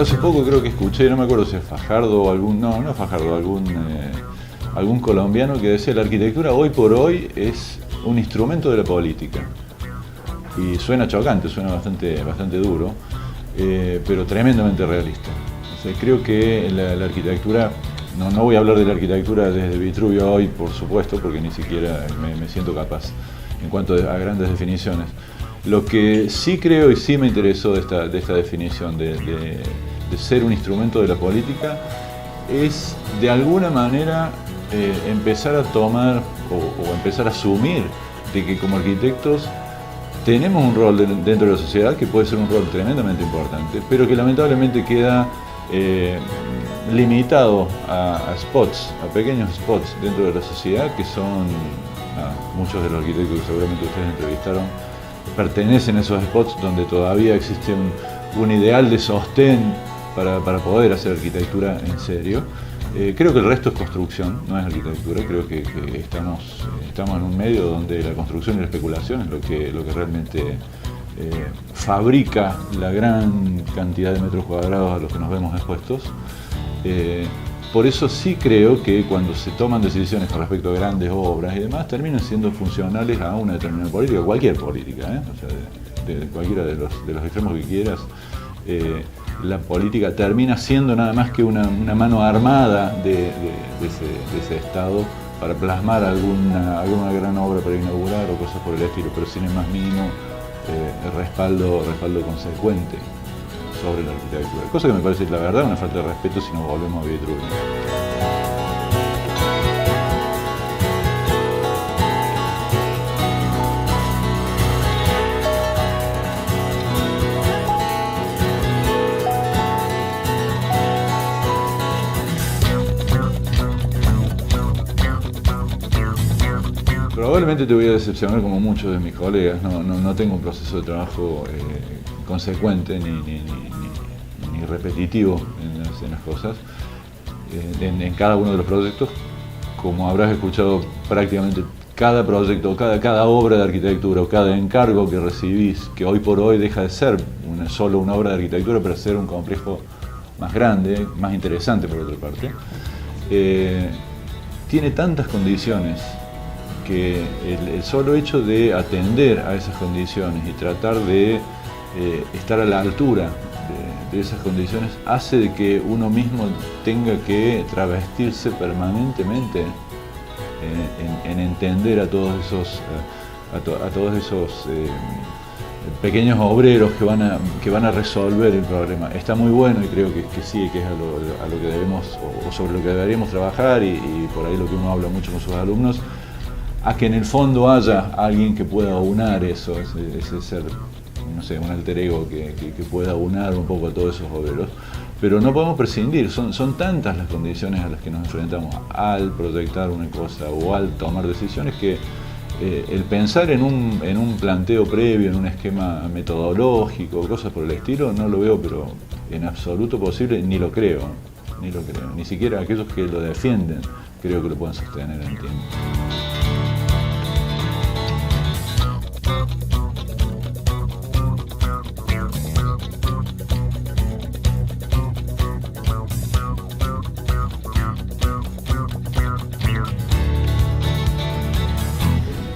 hace poco creo que escuché, no me acuerdo si es Fajardo o algún, no Fajardo, algún colombiano que decía la arquitectura hoy por hoy es un instrumento de la política. Y suena chocante, suena bastante duro, pero tremendamente realista. O sea, creo que la arquitectura, no voy a hablar de la arquitectura desde Vitruvio hoy, por supuesto, porque ni siquiera me siento capaz en cuanto a grandes definiciones. Lo que sí creo y sí me interesó de esta definición de ser un instrumento de la política es de alguna manera empezar a tomar o empezar a asumir de que como arquitectos tenemos un rol dentro de la sociedad que puede ser un rol tremendamente importante, pero que lamentablemente queda limitado a spots, a pequeños spots dentro de la sociedad que son, muchos de los arquitectos que seguramente ustedes entrevistaron pertenecen a esos spots donde todavía existe un ideal de sostén para poder hacer arquitectura en serio. Creo que el resto es construcción, no es arquitectura. Creo que estamos en un medio donde la construcción y la especulación es lo que realmente fabrica la gran cantidad de metros cuadrados a los que nos vemos expuestos. Por eso sí creo que cuando se toman decisiones con respecto a grandes obras y demás, terminan siendo funcionales a una determinada política, cualquier política, o sea, de cualquiera de los extremos que quieras. La política termina siendo nada más que una mano armada de ese Estado para plasmar alguna gran obra para inaugurar o cosas por el estilo, pero sin el más mínimo respaldo consecuente sobre la arquitectura. Cosa que me parece, la verdad, una falta de respeto si nos volvemos a Vitruvio. Probablemente te voy a decepcionar como muchos de mis colegas, no tengo un proceso de trabajo consecuente ni repetitivo en las cosas. En cada uno de los proyectos, como habrás escuchado, prácticamente cada proyecto, cada obra de arquitectura o cada encargo que recibís, que hoy por hoy deja de ser solo una obra de arquitectura para ser un complejo más grande, más interesante por otra parte, tiene tantas condiciones que el solo hecho de atender a esas condiciones y tratar de estar a la altura de esas condiciones hace de que uno mismo tenga que travestirse permanentemente en entender a todos esos pequeños obreros que van a resolver el problema. Está muy bueno y creo que sí, que es a lo que debemos o sobre lo que deberíamos trabajar y por ahí lo que uno habla mucho con sus alumnos, a que en el fondo haya alguien que pueda aunar eso, ese ser, no sé, un alter ego que pueda aunar un poco a todos esos obreros. Pero no podemos prescindir, son tantas las condiciones a las que nos enfrentamos al proyectar una cosa o al tomar decisiones que el pensar en un planteo previo, en un esquema metodológico, cosas por el estilo, no lo veo pero en absoluto posible, ni lo creo, ni siquiera aquellos que lo defienden creo que lo puedan sostener en el tiempo.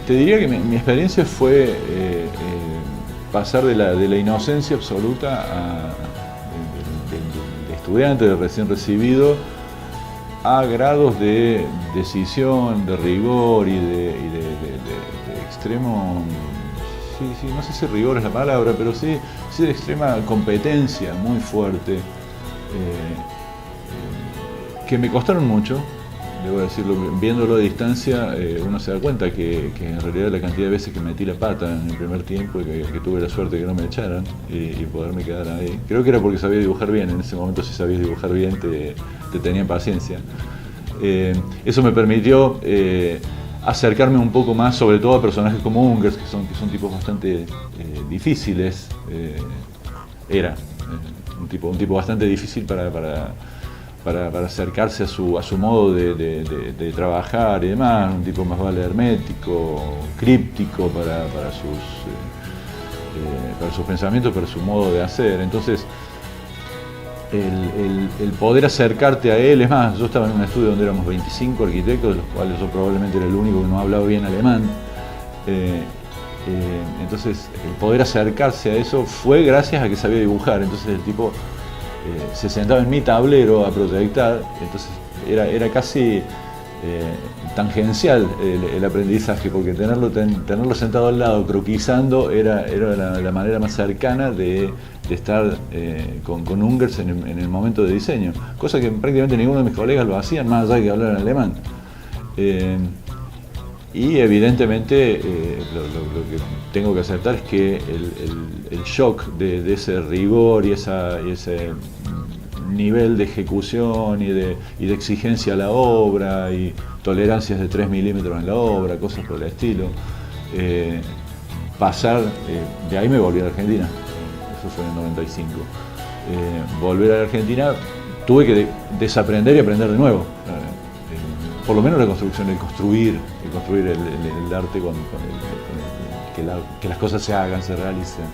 Te diría que mi experiencia fue pasar de la inocencia absoluta de estudiante, de recién recibido, a grados de decisión, de rigor y de extremo, sí, no sé si rigor es la palabra, pero sí de extrema competencia muy fuerte, que me costaron mucho. Debo decirlo, viéndolo a distancia, uno se da cuenta que en realidad la cantidad de veces que metí la pata en el primer tiempo y que tuve la suerte de que no me echaran y poderme quedar ahí. Creo que era porque sabía dibujar bien, en ese momento si sabías dibujar bien te tenían paciencia. Eso me permitió acercarme un poco más, sobre todo a personajes como Ungers, que son tipos bastante difíciles. Era un tipo bastante difícil para acercarse a su modo de trabajar y demás, un tipo más vale hermético, críptico para sus pensamientos, para su modo de hacer. Entonces, el poder acercarte a él. Es más, yo estaba en un estudio donde éramos 25 arquitectos, de los cuales yo probablemente era el único que no hablaba bien alemán. Entonces, el poder acercarse a eso fue gracias a que sabía dibujar. Entonces el tipo se sentaba en mi tablero a proyectar, entonces era casi tangencial el aprendizaje, porque tenerlo sentado al lado, croquisando, era la manera más cercana de estar con Ungers en el momento de diseño, cosa que prácticamente ninguno de mis colegas lo hacían, más allá de que hablaran alemán. Y evidentemente lo que tengo que aceptar es que el shock de ese rigor y ese nivel de ejecución y de exigencia a la obra y tolerancias de 3 milímetros en la obra, cosas por el estilo, de ahí me volví a la Argentina, eso fue en el 95. Volver a la Argentina, tuve que desaprender y aprender de nuevo. Por lo menos la construcción, el construir el arte que las cosas se hagan, se realicen.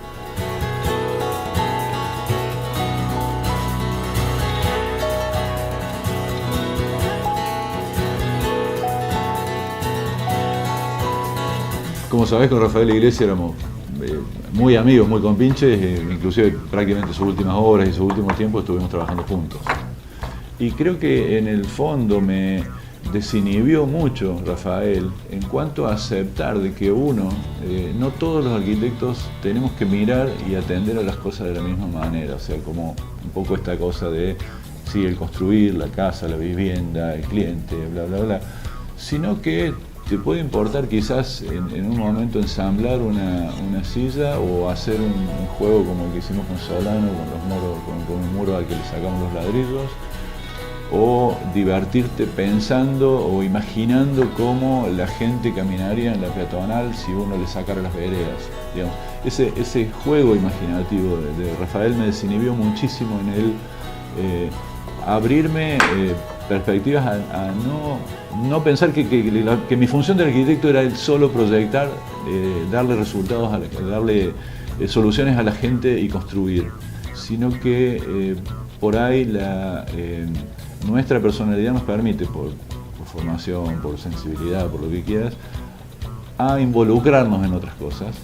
Como sabés, con Rafael Iglesias éramos muy amigos, muy compinches, inclusive prácticamente sus últimas obras y sus últimos tiempos estuvimos trabajando juntos. Y creo que en el fondo me desinhibió mucho Rafael en cuanto a aceptar de que no todos los arquitectos tenemos que mirar y atender a las cosas de la misma manera, o sea, como un poco esta cosa de, sí, el construir la casa, la vivienda, el cliente, bla, bla, bla, sino que te puede importar quizás en un momento ensamblar una silla o hacer un juego como el que hicimos con Solano, con un muro al que le sacamos los ladrillos, o divertirte pensando o imaginando cómo la gente caminaría en la peatonal si uno le sacara las veredas. Digamos, ese juego imaginativo de Rafael me desinhibió muchísimo en él, abrirme perspectivas a no pensar que mi función de arquitecto era el solo proyectar, darle resultados, darle soluciones a la gente y construir, sino que por ahí nuestra personalidad nos permite, por formación, por sensibilidad, por lo que quieras, a involucrarnos en otras cosas.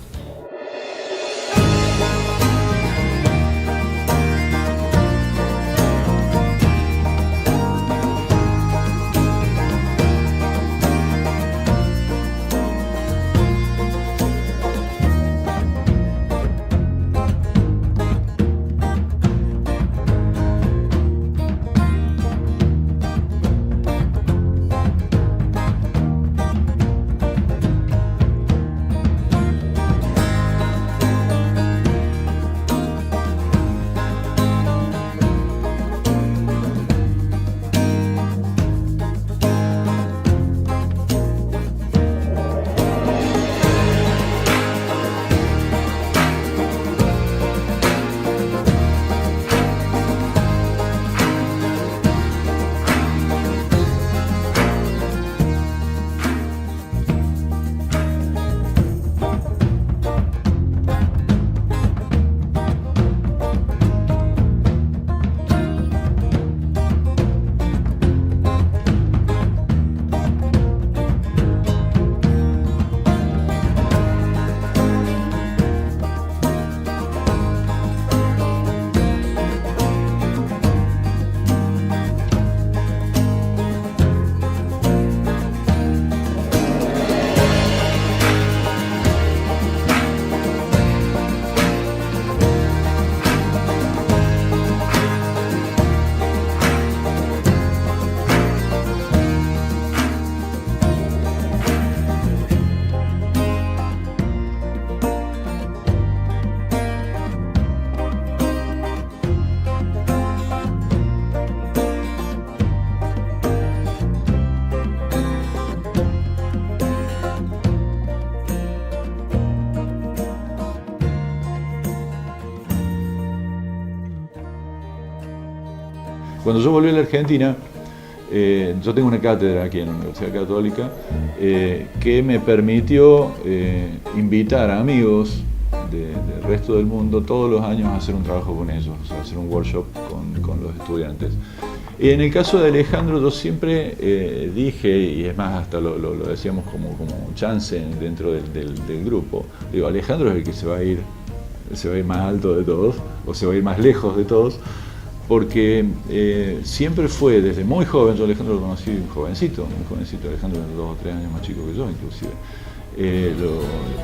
Cuando yo volví a la Argentina, yo tengo una cátedra aquí en la Universidad Católica que me permitió invitar a amigos del resto del mundo todos los años a hacer un trabajo con ellos, o sea, hacer un workshop con los estudiantes. Y en el caso de Alejandro, yo siempre dije, y es más, hasta lo decíamos como chance dentro del grupo, digo, Alejandro es el que se va a ir más alto de todos, o se va a ir más lejos de todos, porque siempre fue, desde muy joven, yo a Alejandro lo conocí muy jovencito, Alejandro era 2 o 3 años más chico que yo inclusive,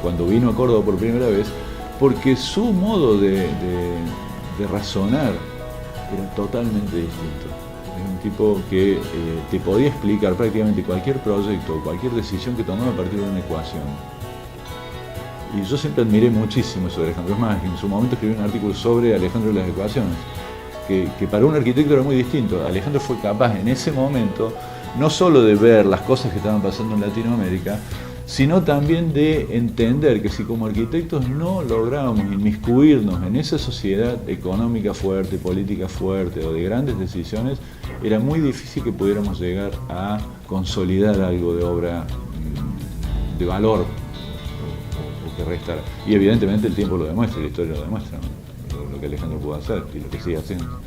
cuando vino a Córdoba por primera vez, porque su modo de razonar era totalmente distinto. Es un tipo que te podía explicar prácticamente cualquier proyecto, cualquier decisión que tomaba a partir de una ecuación. Y yo siempre admiré muchísimo eso de Alejandro. Es más, en su momento escribí un artículo sobre Alejandro y las ecuaciones, que para un arquitecto era muy distinto. Alejandro fue capaz en ese momento no solo de ver las cosas que estaban pasando en Latinoamérica, sino también de entender que si como arquitectos no lográbamos inmiscuirnos en esa sociedad económica fuerte, política fuerte o de grandes decisiones, era muy difícil que pudiéramos llegar a consolidar algo de obra de valor o que restara. Y evidentemente el tiempo lo demuestra, la historia lo demuestra, ¿no? Lo que Alejandro pudo hacer y lo que sigue haciendo.